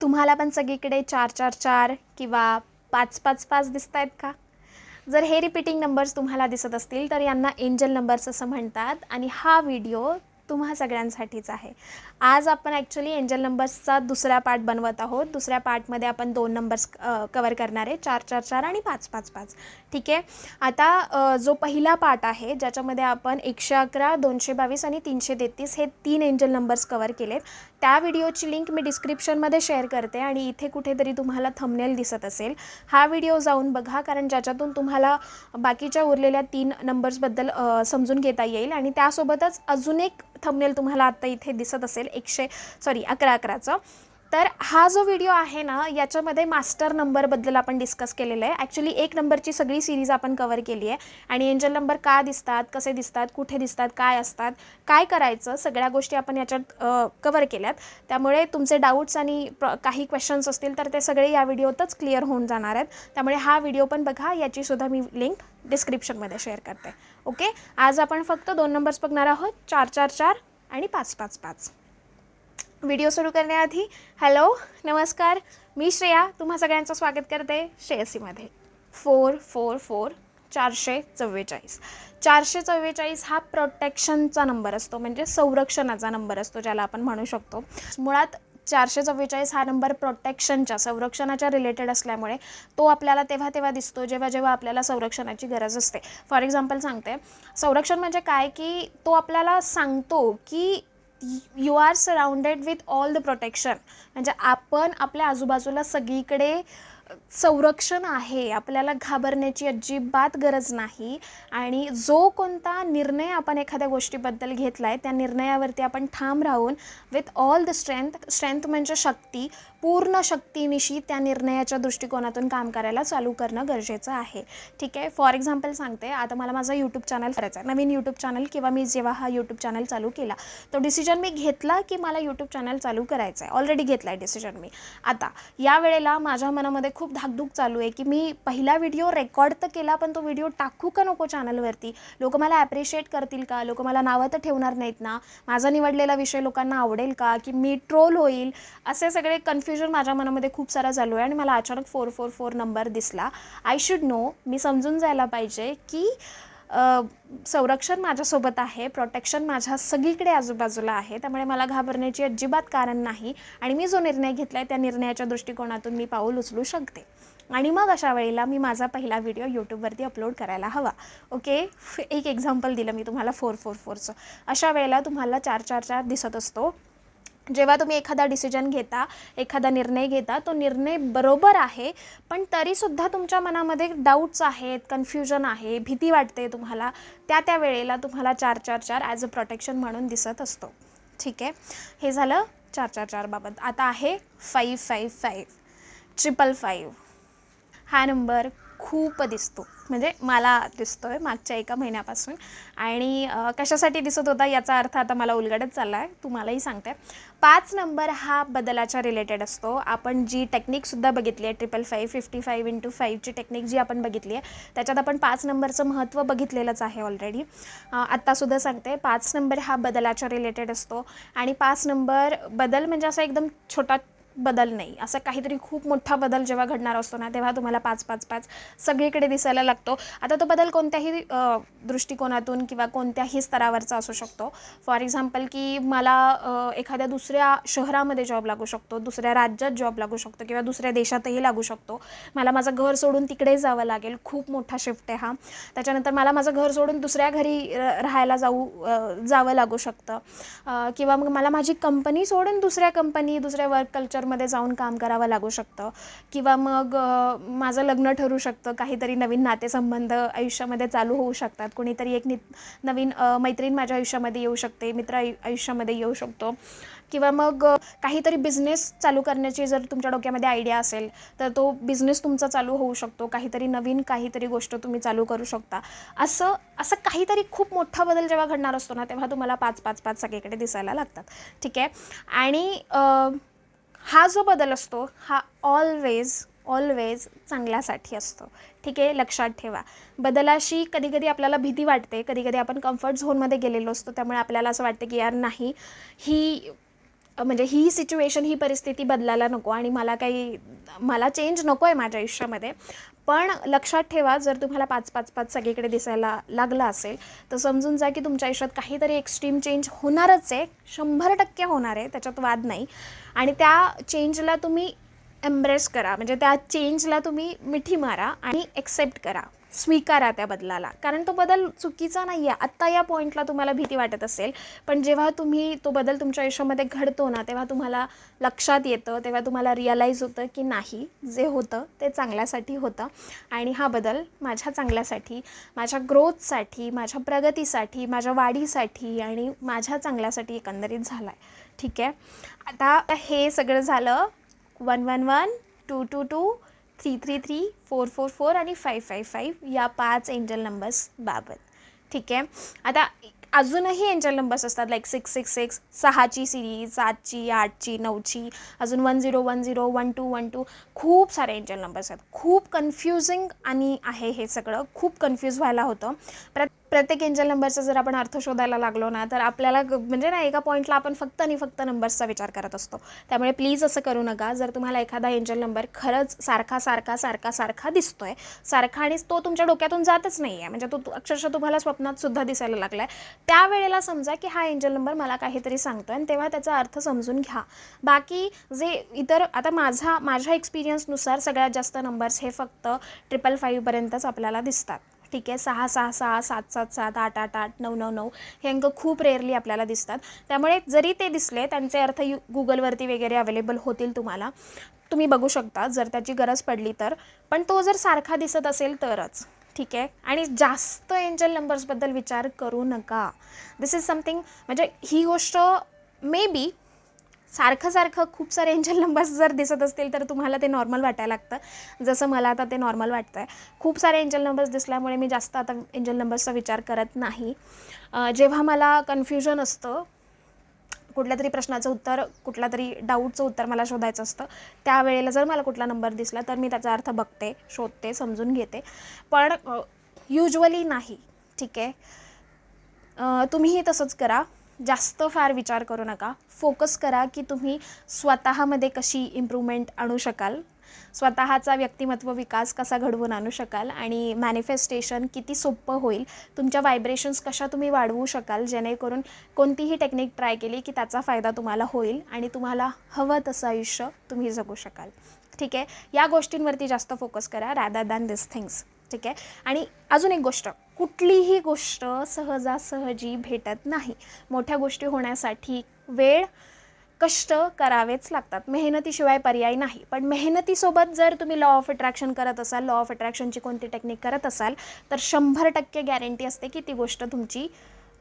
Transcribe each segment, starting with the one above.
तुम्हाला पण सगळीकडे 444 किंवा 555 दिसत आहेत का? जर हे रिपीटिंग नंबर्स तुम्हाला दिसत असतील तर यांना एंजल नंबर्स असं म्हणतात आणि हा व्हिडिओ तुम्हा सगळ्यांसाठीच आहे. आज आपण ॲक्च्युली एंजल नंबर्सचा दुसरा पार्ट बनवत आहोत. दुसऱ्या पार्टमध्ये आपण 2 नंबर्स कवर करणार आहे, 444 आणि 555. ठीक आहे. आता जो पहिला पार्ट आहे ज्याच्यामध्ये आपण 111, 222 आणि 333 हे 3 एंजल नंबर्स कवर केलेत, त्या व्हिडिओची लिंक मी डिस्क्रिप्शनमध्ये शेअर करते आणि इथे कुठेतरी तुम्हाला थंबनेल दिसत असेल, हा व्हिडिओ जाऊन बघा, कारण ज्याच्यातून तुम्हाला बाकीच्या उरलेल्या 3 नंबर्सबद्दल समजून घेता येईल. आणि त्यासोबतच अजून एक थंबनेल तुम्हाला आत्ता इथे दिसत असेल 1111चं. तर हा जो व्हिडिओ आहे ना, याच्यामध्ये मास्टर नंबरबद्दल आपण डिस्कस केलेलं आहे. ॲक्च्युली 1 नंबरची सगळी सिरीज आपण कवर केली आहे आणि एंजल नंबर का दिसतात, कसे दिसतात, कुठे दिसतात, काय असतात, काय करायचं, सगळ्या गोष्टी आपण याच्यात कवर केल्यात. त्यामुळे तुमचे डाऊट्स आणि काही क्वेश्चन्स असतील तर ते सगळे या व्हिडिओतच क्लिअर होऊन जाणार आहेत. त्यामुळे हा व्हिडिओ पण बघा, याचीसुद्धा मी लिंक डिस्क्रिप्शनमध्ये शेअर करते. ओके. आज आपण फक्त 2 नंबर्स बघणार आहोत, 444 आणि 555. व्हिडिओ सुरू करण्याआधी हॅलो, नमस्कार, मी श्रेया तुम्हा सगळ्यांचं स्वागत करते श्रेयसीमध्ये. 444 444. 444 हा प्रोटेक्शनचा नंबर असतो, म्हणजे संरक्षणाचा नंबर असतो ज्याला आपण म्हणू शकतो. मुळात 444 हा नंबर प्रोटेक्शनच्या, संरक्षणाच्या रिलेटेड असल्यामुळे तो आपल्याला तेव्हा दिसतो जेव्हा आपल्याला संरक्षणाची गरज असते. फॉर एक्झाम्पल सांगते, संरक्षण म्हणजे काय, की तो आपल्याला सांगतो की you are surrounded with all the protection. म्हणजे आपण आपल्या आजूबाजूला सगळीकडे संरक्षण आहे, आपल्याला घाबरण्याची अजिबात गरज नाही. आणि जो कोणता निर्णय आपण एखाद्या गोष्टीबद्दल घेतला आहे त्या निर्णयावरती आपण ठाम राहून विथ ऑल द स्ट्रेंथ म्हणजे शक्ती, पूर्ण शक्तीनिशी त्या निर्णयाच्या दृष्टिकोनातून काम करायला चालू करणं गरजेचं आहे. ठीक आहे. फॉर एक्झाम्पल सांगते, आता मला माझं यूट्यूब चॅनल करायचं आहे, नवीन यूट्यूब चॅनल, किंवा मी जेव्हा हा यूट्यूब चॅनल चालू केला तो डिसिजन मी घेतला की मला यूट्यूब चॅनल चालू करायचं आहे. ऑलरेडी घेतला आहे डिसिजन मी. आता या वेळेला माझ्या मनामध्ये खूप धाकधूक चालू आहे की मी पहिला व्हिडिओ रेकॉर्ड तर केला, पण तो व्हिडिओ टाकू का नको चॅनलवरती, लोक मला ॲप्रिशिएट करतील का, लोक मला नावं तर ठेवणार नाहीत ना, माझा निवडलेला विषय लोकांना आवडेल का, की मी ट्रोल होईल, असे सगळे कन्फ्युजन माझ्या मनामध्ये खूप सारा चालू आहे. आणि मला अचानक 444 नंबर दिसला. आय शुड नो, मी समजून जायला पाहिजे की संरक्षण माझ्यासोबत आहे, प्रोटेक्शन माझ्या सगळीकडे आजूबाजूला आहे, त्यामुळे मला घाबरण्याची अजिबात कारण नाही. आणि मी जो निर्णय घेतला आहे त्या निर्णयाच्या दृष्टिकोनातून मी पाऊल उचलू शकते. आणि मग अशा वेळेला मी माझा पहिला व्हिडिओ यूट्यूबवरती अपलोड करायला हवा. ओके. एक एक्झाम्पल दिलं मी तुम्हाला 444चं. अशा वेळेला तुम्हाला 444 दिसत असतो. जेव्हा तुम्ही एखादा डिसिजन घेता, एखादा निर्णय घेता, तो निर्णय बरोबर आहे, पण तरीसुद्धा तुमच्या मनामध्ये डाऊट्स आहेत, कन्फ्युजन आहे, भीती वाटते तुम्हाला, त्या वेळेला तुम्हाला 444 ॲज अ प्रोटेक्शन म्हणून दिसत असतो. ठीक आहे. हे झालं 444 बाबत. आता आहे 555, 555. हा नंबर खूप दिसतो, म्हणजे मला दिसतो आहे मागच्या 1 महिन्यापासून. आणि कशासाठी दिसत होता याचा अर्थ आता मला उलगडत चालला आहे, तुम्हालाही सांगते. 5 नंबर हा बदलाच्या रिलेटेड असतो. आपण जी टेक्निकसुद्धा बघितली आहे, 555, 55x5ची टेक्निक जी आपण बघितली आहे, त्याच्यात आपण 5 नंबरचं महत्त्व बघितलेलंच आहे ऑलरेडी. आत्तासुद्धा सांगते, 5 नंबर हा बदलाच्या रिलेटेड असतो. आणि 5 नंबर बदल म्हणजे असा एकदम छोटा बदल नाही, असं काहीतरी खूप मोठा बदल जेव्हा घडणार असतो ना, तेव्हा तुम्हाला 555 सगळीकडे दिसायला लागतो. आता तो बदल कोणत्याही दृष्टिकोनातून किंवा कोणत्याही स्तरावरचा असू शकतो. फॉर एक्झाम्पल की मला एखाद्या दुसऱ्या शहरामध्ये जॉब लागू शकतो, दुसऱ्या राज्यात जॉब लागू शकतो, किंवा दुसऱ्या देशातही लागू शकतो. मला माझं घर सोडून तिकडे जावं लागेल, खूप मोठा शिफ्ट आहे हा. त्याच्यानंतर मला माझं घर सोडून दुसऱ्या घरी राहायला जावं लागू शकतं. किंवा मग मला माझी कंपनी सोडून दुसऱ्या वर्क कल्चरमध्ये जाऊन काम करावं लागू शकतं. किंवा मग माझं लग्न ठरू शकतं, काहीतरी नवीन नातेसंबंध आयुष्यामध्ये चालू होऊ शकतात, कोणीतरी एक नवीन मैत्रीण माझ्या आयुष्यामध्ये येऊ शकते, मित्र आयुष्यामध्ये येऊ शकतो. किंवा मग काहीतरी बिझनेस चालू करण्याची जर तुमच्या डोक्यामध्ये आयडिया असेल तर तो बिझनेस तुमचा चालू होऊ शकतो, काहीतरी नवीन काहीतरी गोष्ट तुम्ही चालू करू शकता. असं काहीतरी खूप मोठा बदल जेव्हा घडणार असतो ना, तेव्हा तुम्हाला 555 सगळीकडे दिसायला लागतात. ठीक आहे. आणि हा जो बदल असतो हा ऑलवेज चांगल्यासाठी असतो. ठीक आहे, लक्षात ठेवा. बदलाशी कधीकधी आपल्याला भीती वाटते, कधीकधी आपण कम्फर्ट झोनमध्ये गेलेलो असतो, त्यामुळे आपल्याला असं वाटतं की यार नाही, ही म्हणजे ही सिच्युएशन, ही परिस्थिती बदलायला नको आणि मला चेंज नको आहे माझ्या आयुष्यामध्ये. पण लक्षात ठेवा, जर तुम्हाला 5-5-5 सगळीकडे दिसायला लागलं असेल तर समजून जा की तुमच्या आयुष्यात काहीतरी एक्स्ट्रीम चेंज होणारच आहे, 100% होणार आहे, त्याच्यात वाद नाही. आणि त्या चेंजला तुम्ही एम्ब्रेस करा, म्हणजे त्या चेंजला तुम्ही मिठी मारा आणि एक्सेप्ट करा, स्वीकारा त्या बदलाला. कारण तो बदल चुकीचा नाही आहे. आत्ता या पॉईंटला तुम्हाला भीती वाटत असेल, पण जेव्हा तुम्ही तो बदल तुमच्या आयुष्यामध्ये घडतो ना, तेव्हा तुम्हाला लक्षात येतं, तेव्हा तुम्हाला रिअलाईज होतं की नाही, जे होतं ते चांगल्यासाठी होतं आणि हा बदल माझ्या चांगल्यासाठी, माझ्या ग्रोथसाठी, माझ्या प्रगतीसाठी, माझ्या वाढीसाठी आणि माझ्या चांगल्यासाठी एकंदरीत झाला आहे. ठीक आहे. आता हे सगळं झालं 111, 222, 333, 444 आणि 555 या 5 एंजल नंबर्स बाबत. ठीक आहे. आता अजूनही एंजल नंबर्स असतात, लाईक 666, 6ची सिरीज, 7ची, 8ची, 9ची, अजून 1010, 1212, खूप सारे एंजल नंबर्स आहेत. खूप कन्फ्युजिंग आणि आहे हे सगळं, खूप कन्फ्यूज व्हायला होतं. प्रत्येक एंजल नंबरचा जर आपण अर्थ शोधायला लागलो ना, तर आपल्याला म्हणजे ना, एका पॉईंटला आपण फक्त आणि फक्त नंबर्सचा विचार करत असतो. त्यामुळे प्लीज असं करू नका. जर तुम्हाला एखादा एंजल नंबर खरंच सारखा दिसतोय, सारखा, आणि तो तुमच्या डोक्यातून जातच नाही आहे, म्हणजे तो अक्षरशः तुम्हाला स्वप्नात सुद्धा दिसायला लागला आहे, त्यावेळेला समजा की हा एंजल नंबर मला काहीतरी सांगतो आणि तेव्हा त्याचा अर्थ समजून घ्या. बाकी जे इतर, आता माझ्या एक्सपिरियन्सनुसार सगळ्यात जास्त नंबर्स हे फक्त 555पर्यंतच आपल्याला दिसतात. ठीक आहे. 666, 777, 888, 999 हे अंक खूप रेअरली आपल्याला दिसतात. त्यामुळे जरी ते दिसले, त्यांचे अर्थ गुगलवरती वगैरे अवेलेबल होतील तुम्हाला, तुम्ही बघू शकता जर त्याची गरज पडली तर. पण तो जर सारखा दिसत असेल तरच. ठीक आहे. आणि जास्त एंजल नंबर्सबद्दल विचार करू नका. दिस इज समथिंग, म्हणजे ही गोष्ट मे बी सारखं खूप सारे एंजल नंबर्स जर दिसत असतील तर तुम्हाला ते नॉर्मल वाटायला लागतं, जसं मला आता ते नॉर्मल वाटतं आहे. खूप सारे एंजल नंबर्स दिसल्यामुळे मी जास्त आता एंजल नंबर्सचा विचार करत नाही. जेव्हा मला कन्फ्युजन असतं, कुठल्या तरी प्रश्नाचं उत्तर, कुठल्या तरी डाऊटचं उत्तर मला शोधायचं असतं, त्यावेळेला जर मला कुठला नंबर दिसला तर मी त्याचा अर्थ बघते, शोधते, समजून घेते. पण युज्युअली नाही. ठीक आहे. तुम्हीही तसंच करा. जास्त फार विचार करू नका. फोकस करा की तुम्ही स्वतःमध्ये कशी इम्प्रूव्हमेंट आणू शकाल, स्वतःचा व्यक्तिमत्व विकास कसा घडवून आणू शकाल आणि मॅनिफेस्टेशन किती सोपं होईल, तुमच्या व्हायब्रेशन्स कशा तुम्ही वाढवू शकाल, जेणेकरून कोणतीही टेक्निक ट्राय केली की त्याचा फायदा तुम्हाला होईल आणि तुम्हाला हवं तसं आयुष्य तुम्ही जगू शकाल. ठीक आहे. या गोष्टींवरती जास्त फोकस करा रॅदर दॅन दिस थिंग्स. ठीक आहे. आणि अजून एक गोष्ट, कुठलीही गोष्ट सहजासहजी भेटत नाही. मोठ्या गोष्टी होण्यासाठी वेळ, कष्ट करावेच लागतात, मेहनतीशिवाय पर्याय नाही. पण मेहनतीसोबत जर तुम्ही लॉ ऑफ अट्रॅक्शन करत असाल, लॉ ऑफ अट्रॅक्शनची कोणती टेक्निक करत असाल, तर 100% गॅरंटी असते की ती गोष्ट तुमची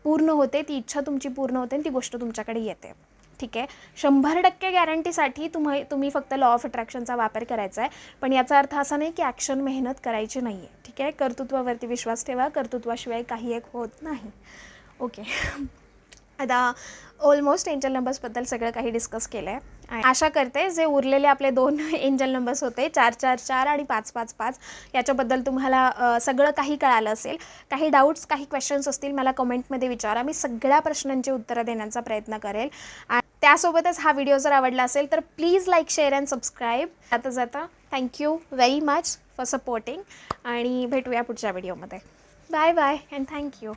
पूर्ण होते, ती इच्छा तुमची पूर्ण होते आणि ती गोष्ट तुमच्याकडे येते. ठीक आहे. 100% गॅरंटीसाठी तुम्ही फक्त लॉ ऑफ अट्रॅक्शनचा वापर करायचा आहे. पण याचा अर्थ असा नाही की ॲक्शन मेहनत करायची नाही आहे. ठीक आहे. कर्तृत्वावरती विश्वास ठेवा, कर्तृत्वाशिवाय काही एक होत नाही. ओके. आता ऑलमोस्ट एंजल नंबर्सबद्दल सगळं काही डिस्कस केलं आहे आणि आशा करते जे उरलेले आपले 2 एंजल नंबर्स होते, 444 आणि 555, याच्याबद्दल तुम्हाला सगळं काही कळालं असेल. काही डाऊट्स, काही क्वेश्चन्स असतील, मला कमेंटमध्ये विचारा. मी सगळ्या प्रश्नांची उत्तरं देण्याचा प्रयत्न करेल. आणि त्यासोबतच हा व्हिडिओ जर आवडला असेल तर please like, share and subscribe. जाता thank you very much for supporting आणि भेटूया पुढच्या व्हिडिओमध्ये. Bye bye and thank you.